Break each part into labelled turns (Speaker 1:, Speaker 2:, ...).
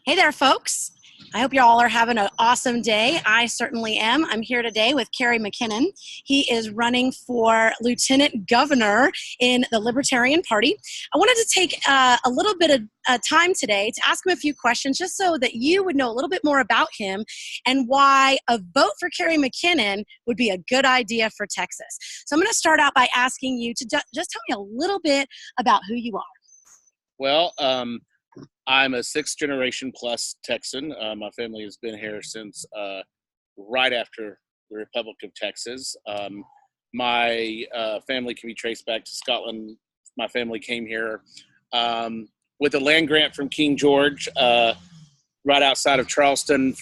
Speaker 1: Hey there, folks. I hope you all are having an awesome day. I certainly am. I'm here today with Kerry McKennon. He is running for lieutenant governor in the Libertarian Party. I wanted to take a little bit of time today to ask him a few questions just so that you would know a little bit more about him and why a vote for Kerry McKennon would be a good idea for Texas. So I'm going to start out by asking you to just tell me a little bit about who you are.
Speaker 2: Well, I'm a sixth generation plus Texan. My family has been here since right after the Republic of Texas. My family can be traced back to Scotland. My family came here with a land grant from King George right outside of Charleston in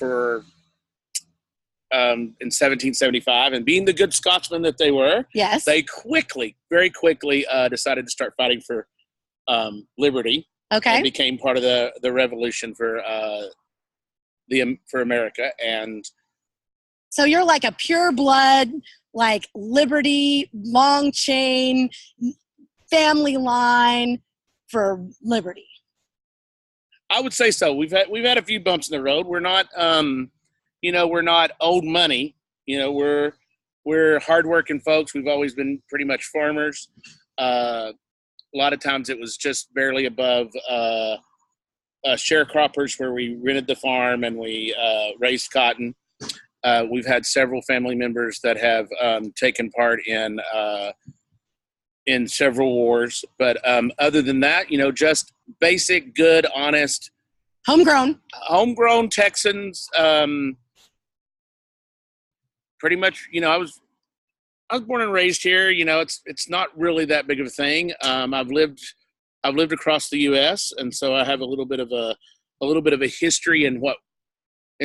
Speaker 2: 1775. And being the good Scotsmen that they were,
Speaker 1: Yes,
Speaker 2: they very quickly decided to start fighting for liberty.
Speaker 1: Okay.
Speaker 2: And became part of the revolution for America. And
Speaker 1: so you're like a pure blood, like liberty, long chain, family line for liberty.
Speaker 2: I would say so. We've had a few bumps in the road. We're not we're not old money. We're hardworking folks. We've always been pretty much farmers. A lot of times it was just barely above sharecroppers, where we rented the farm and we raised cotton. We've had several family members that have taken part in several wars. But other than that, just basic, good, honest, homegrown Texans. Pretty much, I was born and raised here. It's not really that big of a thing. I've lived across the U.S., and so I have a little bit of a history in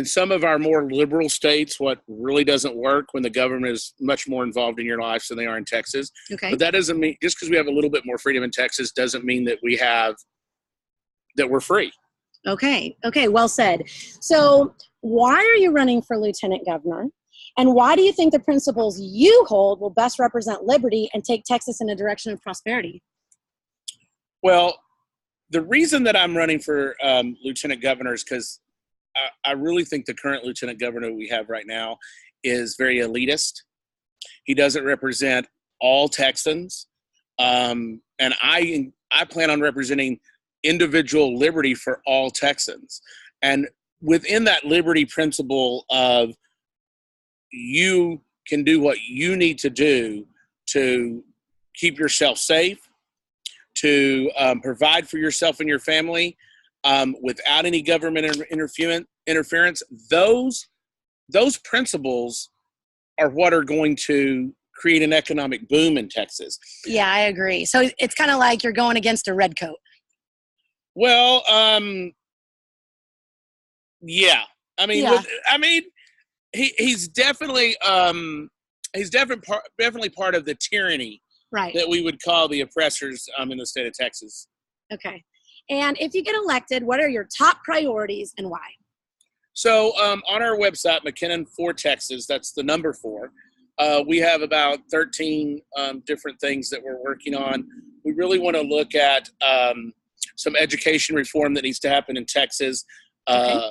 Speaker 2: some of our more liberal states, what really doesn't work when the government is much more involved in your life than they are in Texas.
Speaker 1: Okay.
Speaker 2: But that doesn't mean, just because we have a little bit more freedom in Texas doesn't mean that we're free.
Speaker 1: Okay, well said. So why are you running for lieutenant governor? And why do you think the principles you hold will best represent liberty and take Texas in a direction of prosperity?
Speaker 2: Well, the reason that I'm running for lieutenant governor is because I really think the current lieutenant governor we have right now is very elitist. He doesn't represent all Texans. And I plan on representing individual liberty for all Texans. And within that liberty principle of you can do what you need to do to keep yourself safe, to provide for yourself and your family without any government interference. Those principles are what are going to create an economic boom in Texas.
Speaker 1: Yeah, I agree. So it's kind of like you're going against a redcoat.
Speaker 2: Well, yeah. He's definitely part of the tyranny,
Speaker 1: right,
Speaker 2: that we would call the oppressors in the state of Texas.
Speaker 1: Okay. And if you get elected, what are your top priorities and why?
Speaker 2: So on our website, McKennon for Texas, that's the number 4. We have about 13 different things that we're working on. We really want to look at some education reform that needs to happen in Texas.
Speaker 1: Okay.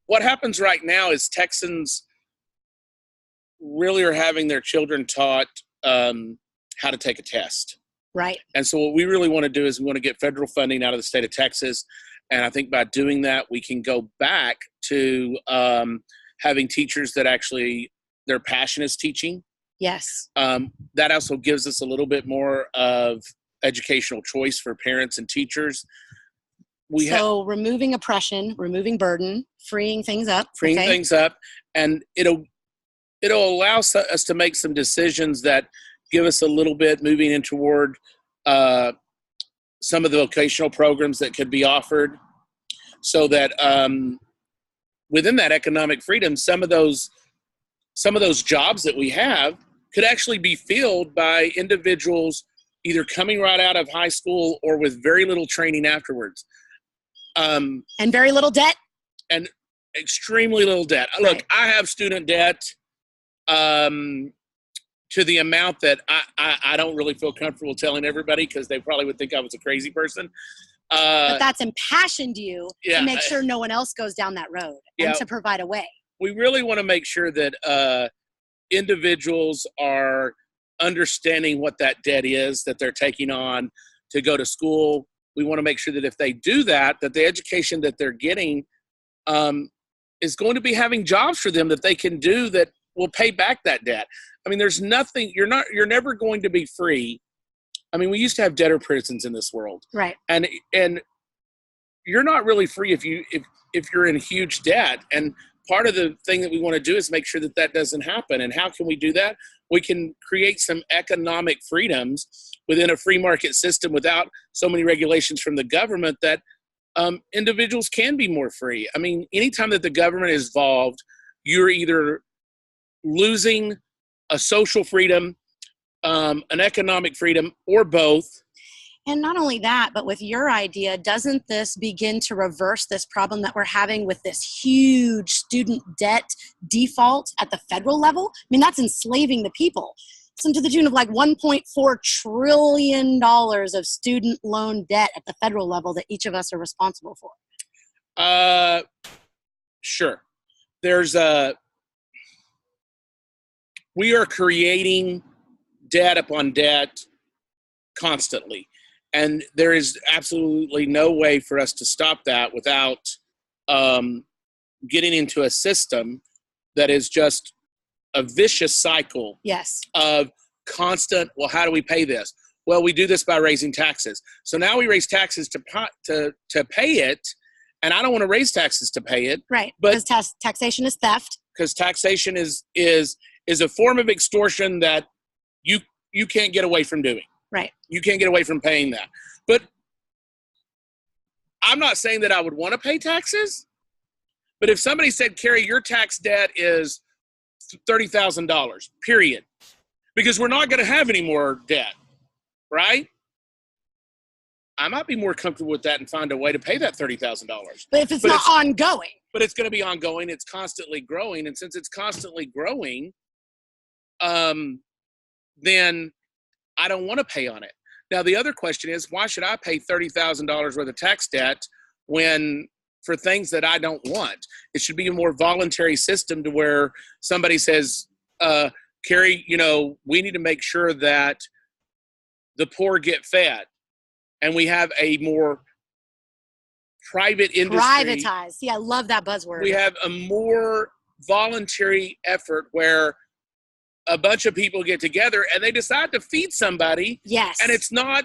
Speaker 2: What happens right now is Texans really are having their children taught how to take a test.
Speaker 1: Right.
Speaker 2: And so what we really want to do is we want to get federal funding out of the state of Texas. And I think by doing that, we can go back to having teachers that actually their passion is teaching.
Speaker 1: Yes.
Speaker 2: That also gives us a little bit more of educational choice for parents and teachers.
Speaker 1: Removing oppression, removing burden, freeing things up.
Speaker 2: And it'll allow us to make some decisions that give us a little bit moving in toward some of the vocational programs that could be offered, so that within that economic freedom, some of those jobs that we have could actually be filled by individuals either coming right out of high school or with very little training afterwards.
Speaker 1: And very little debt.
Speaker 2: And extremely little debt.
Speaker 1: Right.
Speaker 2: Look, I have student debt to the amount that I don't really feel comfortable telling everybody, because they probably would think I was a crazy person.
Speaker 1: But that's impassioned you
Speaker 2: yeah,
Speaker 1: to make sure no one else goes down that road and to provide a way.
Speaker 2: We really want to make sure that individuals are understanding what that debt is that they're taking on to go to school. We want to make sure that if they do that, that the education that they're getting is going to be having jobs for them that they can do that will pay back that debt. I mean, there's nothing, you're never going to be free. I mean, we used to have debtor prisons in this world.
Speaker 1: Right.
Speaker 2: And you're not really free if you're in huge debt. And part of the thing that we want to do is make sure that that doesn't happen. And how can we do that? We can create some economic freedoms within a free market system without so many regulations from the government that individuals can be more free. I mean, anytime that the government is involved, you're either losing a social freedom, an economic freedom, or both.
Speaker 1: And not only that, but with your idea, doesn't this begin to reverse this problem that we're having with this huge student debt default at the federal level? I mean, that's enslaving the people. Some to the tune of like $1.4 trillion of student loan debt at the federal level that each of us are responsible for.
Speaker 2: Sure. We are creating debt upon debt constantly. And there is absolutely no way for us to stop that without getting into a system that is just a vicious cycle.
Speaker 1: Yes.
Speaker 2: Of constant, well, how do we pay this? Well, we do this by raising taxes. So now we raise taxes to pay it, and I don't want to raise taxes to pay it.
Speaker 1: Right,
Speaker 2: but
Speaker 1: because taxation is theft.
Speaker 2: Because taxation is a form of extortion that you can't get away from doing.
Speaker 1: Right.
Speaker 2: You can't get away from paying that. But I'm not saying that I would want to pay taxes, but if somebody said, Kerry, your tax debt is $30,000, period, because we're not going to have any more debt, right? I might be more comfortable with that and find a way to pay that $30,000.
Speaker 1: But if it's not ongoing.
Speaker 2: But it's going to be ongoing. It's constantly growing. And since it's constantly growing, then I don't want to pay on it. Now, the other question is, why should I pay $30,000 worth of tax debt for things that I don't want? It should be a more voluntary system to where somebody says, Kerry, we need to make sure that the poor get fed. And we have a more private industry.
Speaker 1: Privatized. Yeah, I love that buzzword.
Speaker 2: We have a more voluntary effort where a bunch of people get together and they decide to feed somebody.
Speaker 1: Yes.
Speaker 2: And it's not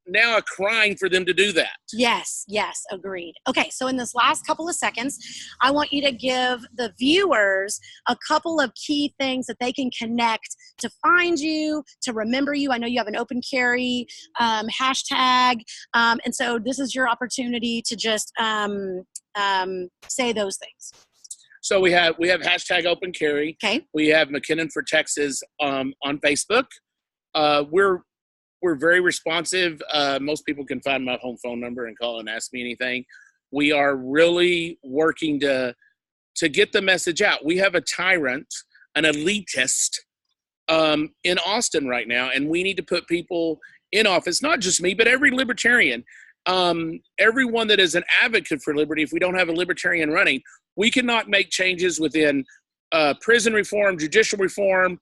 Speaker 2: now a crime for them to do that.
Speaker 1: Yes, agreed. Okay, so in this last couple of seconds, I want you to give the viewers a couple of key things that they can connect to find you, to remember you. I know you have an open carry hashtag, and so this is your opportunity to just say those things.
Speaker 2: So we have hashtag open carry.
Speaker 1: Okay.
Speaker 2: We have McKennon for Texas on Facebook. We're very responsive. Most people can find my home phone number and call and ask me anything. We are really working to get the message out. We have a tyrant, an elitist in Austin right now, and we need to put people in office, not just me, but every libertarian, everyone that is an advocate for liberty. If we don't have a libertarian running, we cannot make changes within prison reform, judicial reform,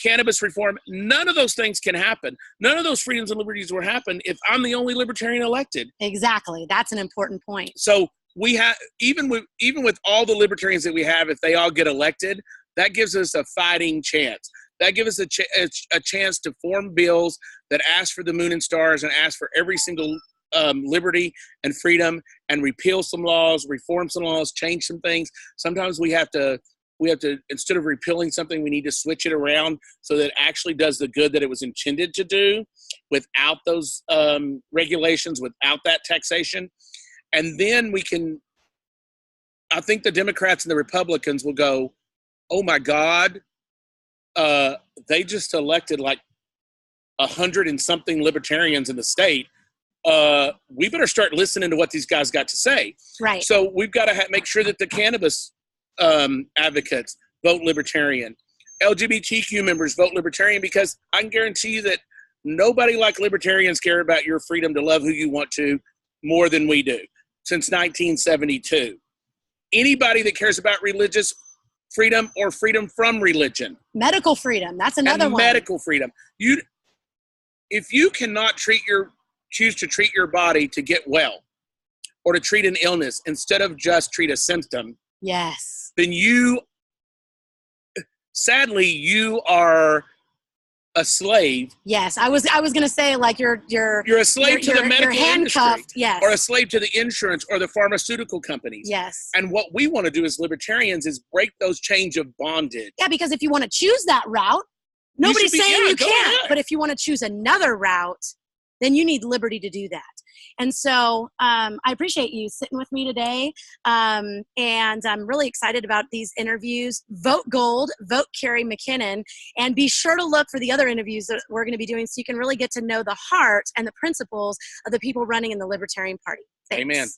Speaker 2: cannabis reform. None of those things can happen. None of those freedoms and liberties will happen if I'm the only libertarian elected.
Speaker 1: Exactly. That's an important point.
Speaker 2: So we have, even with all the libertarians that we have, if they all get elected, that gives us a fighting chance. That gives us a chance to form bills that ask for the moon and stars and ask for every single liberty and freedom, and repeal some laws, reform some laws, change some things. Sometimes we have to, instead of repealing something, we need to switch it around so that it actually does the good that it was intended to do without those regulations, without that taxation. And then I think the Democrats and the Republicans will go, oh my God, they just elected like 100 and something libertarians in the state. We better start listening to what these guys got to say.
Speaker 1: Right.
Speaker 2: So we've got to make sure that the cannabis advocates vote libertarian. LGBTQ members vote libertarian, because I can guarantee you that nobody like libertarians care about your freedom to love who you want to, more than we do since 1972. Anybody that cares about religious freedom or freedom from religion.
Speaker 1: Medical freedom. That's another one.
Speaker 2: Medical freedom. If you cannot choose to treat your body to get well or to treat an illness instead of just treat a symptom,
Speaker 1: yes,
Speaker 2: then sadly, you are a slave.
Speaker 1: Yes, I was going to say, like, you're
Speaker 2: a slave to the medical industry,
Speaker 1: yes,
Speaker 2: or a slave to the insurance or the pharmaceutical companies.
Speaker 1: Yes.
Speaker 2: And what we want to do as libertarians is break those chains of bondage.
Speaker 1: Yeah, because if you want to choose that route, nobody's saying you can't. But if you want to choose another route, then you need liberty to do that. And so I appreciate you sitting with me today. And I'm really excited about these interviews. Vote gold, vote Kerry McKennon, and be sure to look for the other interviews that we're going to be doing so you can really get to know the heart and the principles of the people running in the Libertarian Party. Thanks.
Speaker 2: Amen.